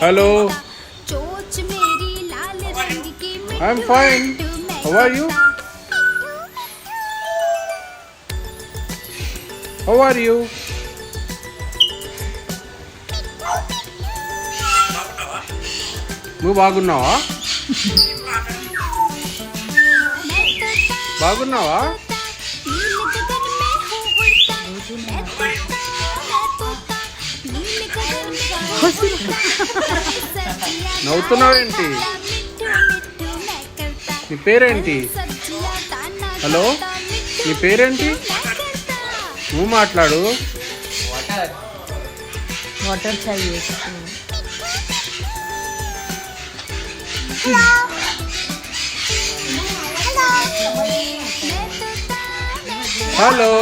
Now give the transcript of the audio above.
Hello. I'm fine. How are you? How are you? నువ్వు బాగున్నావా? బాగున్నావా? నవ్వుతున్నావేంటి? నీ పేరేంటి? హలో, నీ పేరేంటి? నువ్వు మాట్లాడు. వాటర్ चाहिए. హలో.